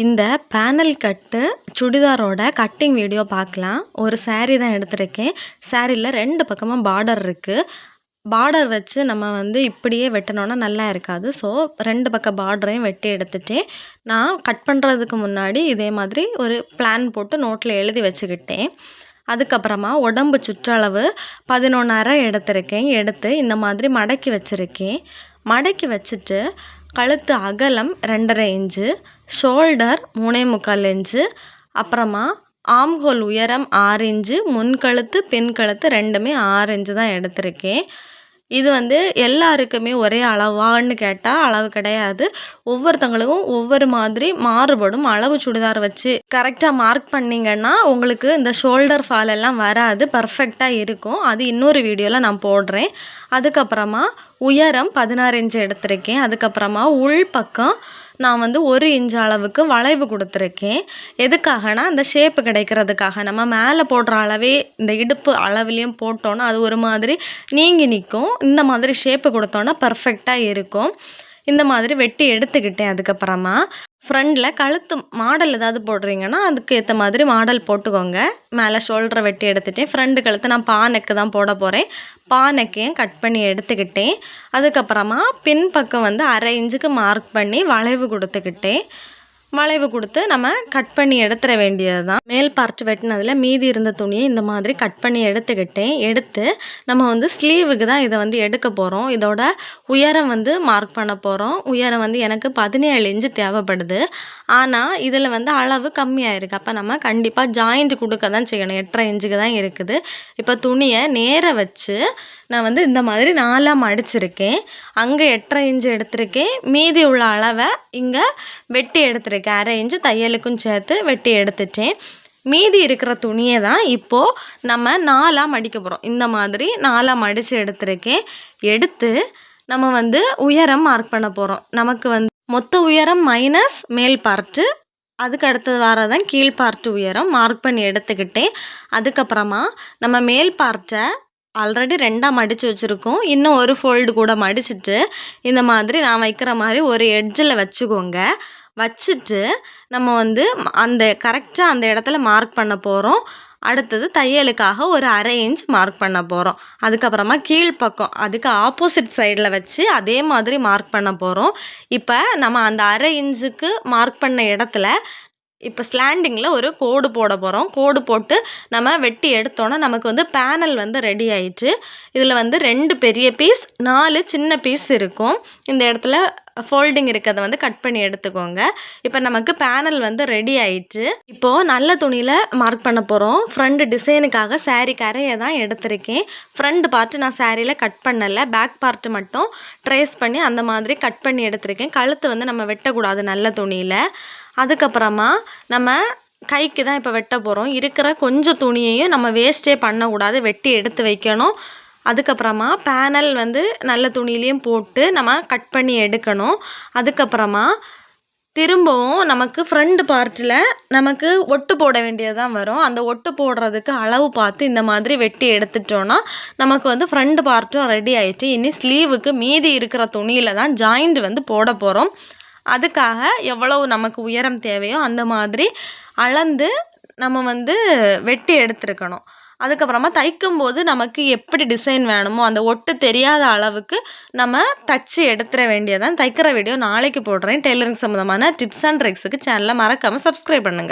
இந்த பேனல் கட்டு சுடிதாரோட cutting video பார்க்கலாம். ஒரு சாரீ தான் எடுத்திருக்கேன். சாரீல 2 பக்கமும் பார்டர் இருக்கு. பார்டர் வச்சு நம்ம இப்படியே வெட்டனோம்னா நல்லா இருக்காது. ஸோ 2 பக்க பார்டரையும் வெட்டி எடுத்துட்டேன். நான் கட் பண்ணுறதுக்கு முன்னாடி இதே மாதிரி ஒரு பிளான் போட்டு நோட்டில் எழுதி வச்சுக்கிட்டேன். அதுக்கப்புறமா உடம்பு சுற்றளவு 11.5 எடுத்திருக்கேன். எடுத்து இந்த மாதிரி மடக்கி வச்சுருக்கேன். மடக்கி வச்சுட்டு கழுத்து அகலம் 2.5 இன்ச்சு, ஷோல்டர் 3.25 இன்ச்சு, அப்புறமா ஆம்ஹோல் உயரம் 6 இன்ச்சு, முன்கழுத்து பின்கழுத்து ரெண்டுமே 6 இன்ச்சு தான் எடுத்திருக்கேன். இது எல்லாருக்குமே ஒரே அளவான்னு கேட்டால் அளவு கிடையாது. ஒவ்வொருத்தங்களுக்கும் ஒவ்வொரு மாதிரி மாறுபடும். அளவு சுடிதார் வச்சு கரெக்டாக மார்க் பண்ணிங்கன்னா உங்களுக்கு இந்த ஷோல்டர் ஃபால் எல்லாம் வராது, பர்ஃபெக்டாக இருக்கும். அது இன்னொரு வீடியோவில் நான் போடுறேன். அதுக்கப்புறமா உயரம் 16 இன்ச்சு எடுத்திருக்கேன். அதுக்கப்புறமா உள் பக்கம் நான் 1 இன்ச் அளவுக்கு வளைவு கொடுத்துருக்கேன். எதுக்காகனா அந்த ஷேப்பு கிடைக்கிறதுக்காக. நம்ம மேலே போடுற அளவே இந்த இடுப்பு அளவுலேயும் போட்டோன்னா அது ஒரு மாதிரி நீங்கி நிற்கும். இந்த மாதிரி ஷேப்பு கொடுத்தோன்னா பர்ஃபெக்டாக இருக்கும். இந்த மாதிரி வெட்டி எடுத்துக்கிட்டேன். அதுக்கப்புறமா ஃப்ரண்டில் கழுத்து மாடல் ஏதாவது போடுறீங்கன்னா அதுக்கு ஏற்ற மாதிரி மாடல் போட்டுக்கோங்க. மேலே ஷோல்டரை வெட்டி எடுத்துட்டேன். ஃப்ரண்ட் கழுத்து நான் பானைக்கு தான் போட போகிறேன். பானைக்கையும் கட் பண்ணி எடுத்துக்கிட்டேன். அதுக்கப்புறமா பின் பக்கம் 1/2 இன்ச்சுக்கு மார்க் பண்ணி வளைவு கொடுத்துக்கிட்டேன். வளைவு கொடுத்து நம்ம கட் பண்ணி எடுத்துட வேண்டியது தான். மேல் பார்ட் வெட்டினதில் மீதி இருந்த துணியை இந்த மாதிரி கட் பண்ணி எடுத்துக்கிட்டேன். எடுத்து நம்ம ஸ்லீவுக்கு தான் இதை எடுக்க போகிறோம். இதோட உயரம் மார்க் பண்ண போகிறோம். உயரம் எனக்கு 17 இன்ச்சு தேவைப்படுது. ஆனால் இதில் அளவு கம்மியாக இருக்குது. அப்போ நம்ம கண்டிப்பாக ஜாயிண்ட் கொடுக்க தான் செய்யணும். 8.5 இன்ச்சுக்கு தான் இருக்குது. இப்போ துணியை நேர வச்சு நான் இந்த மாதிரி 4ஆக மடிச்சிருக்கேன். அங்கே 8.5 இன்ச்சு எடுத்திருக்கேன். மீதி உள்ள அளவை இங்கே வெட்டி எடுத்திருக்கேன். 1/2 இன்ச்சு தையலுக்கும் சேர்த்து வெட்டி எடுத்துட்டேன். மீதி இருக்கிற துணியை தான் இப்போது நம்ம 4ஆக மடிக்க போகிறோம். இந்த மாதிரி 4ஆக மடித்து எடுத்திருக்கேன். எடுத்து நம்ம உயரம் மார்க் பண்ண போகிறோம். நமக்கு மொத்த உயரம் மைனஸ் மேல் பார்ட்டு, அதுக்கு அடுத்தது வரதான் கீழ் பார்ட்டு உயரம் மார்க் பண்ணி எடுத்துக்கிட்டேன். அதுக்கப்புறமா நம்ம மேல் பார்ட்டை ஆல்ரெடி 2ஆக மடித்து வச்சுருக்கோம். இன்னும் ஒரு ஃபோல்டு கூட மடிச்சுட்டு இந்த மாதிரி நான் வைக்கிற மாதிரி ஒரு எட்ஜில் வச்சுக்கோங்க. வச்சுட்டு நம்ம அந்த கரெக்டாக அந்த இடத்துல மார்க் பண்ண போகிறோம். அடுத்தது தையலுக்காக ஒரு 1/2 இன்ச் மார்க் பண்ண போகிறோம். அதுக்கப்புறமா கீழ்ப்பக்கம் அதுக்கு ஆப்போசிட் சைடில் வச்சு அதே மாதிரி மார்க் பண்ண போகிறோம். இப்போ நம்ம அந்த 1/2 இன்ச்சுக்கு மார்க் பண்ண இடத்துல இப்போ ஸ்லாண்டிங்கில் ஒரு கோடு போட போகிறோம். கோடு போட்டு நம்ம வெட்டி எடுத்தோன்னா நமக்கு பேனல் ரெடி ஆயிடுச்சு. இதில் 2 பெரிய பீஸ் 4 சின்ன பீஸ் இருக்கும். இந்த இடத்துல ஃபோல்டிங் இருக்கிறத கட் பண்ணி எடுத்துக்கோங்க. இப்போ நமக்கு பேனல் ரெடி ஆயிடுச்சு. இப்போது நல்ல துணியில் மார்க் பண்ண போகிறோம். ஃப்ரண்ட் டிசைனுக்காக சாரீ கரையை தான் எடுத்திருக்கேன். ஃப்ரண்ட் பார்ட்டு நான் சாரியில் கட் பண்ணலை, பேக் பார்ட்டு மட்டும் ட்ரேஸ் பண்ணி அந்த மாதிரி கட் பண்ணி எடுத்திருக்கேன். கழுத்து நம்ம வெட்டக்கூடாது நல்ல துணியில். அதுக்கப்புறமா நம்ம கைக்கு தான் இப்போ வெட்ட போகிறோம். இருக்கிற கொஞ்சம் துணியையும் நம்ம வேஸ்ட்டே பண்ணக்கூடாது, வெட்டி எடுத்து வைக்கணும். அதுக்கப்புறமா பேனல் நல்ல துணியிலையும் போட்டு நம்ம கட் பண்ணி எடுக்கணும். அதுக்கப்புறமா திரும்பவும் நமக்கு ஃப்ரண்ட் பார்ட்டில் நமக்கு ஒட்டு போட வேண்டியது தான் வரும். அந்த ஒட்டு போடுறதுக்கு அளவு பார்த்து இந்த மாதிரி வெட்டி எடுத்துட்டோன்னா நமக்கு ஃப்ரண்ட் பார்ட்டும் ரெடி ஆயிடுச்சு. இனி ஸ்லீவுக்கு மீதி இருக்கிற துணியில் தான் ஜாயிண்ட் போட போகிறோம். அதுக்காக எவ்வளவு நமக்கு உயரம் தேவையோ அந்த மாதிரி அளந்து நம்ம வெட்டி எடுத்துருக்கணும். அதுக்கப்புறமா தைக்கும்போது நமக்கு எப்படி டிசைன் வேணுமோ அந்த ஒட்டு தெரியாத அளவுக்கு நம்ம தச்சு எடுத்துட வேண்டியதான். தைக்கிற வீடியோ நாளைக்கு போடுறேன். டெய்லரிங் சம்மந்தமான டிப்ஸ் அண்ட் ட்ரிக்ஸுக்கு சேனலை மறக்காமல் சப்ஸ்கிரைப் பண்ணுங்கள்.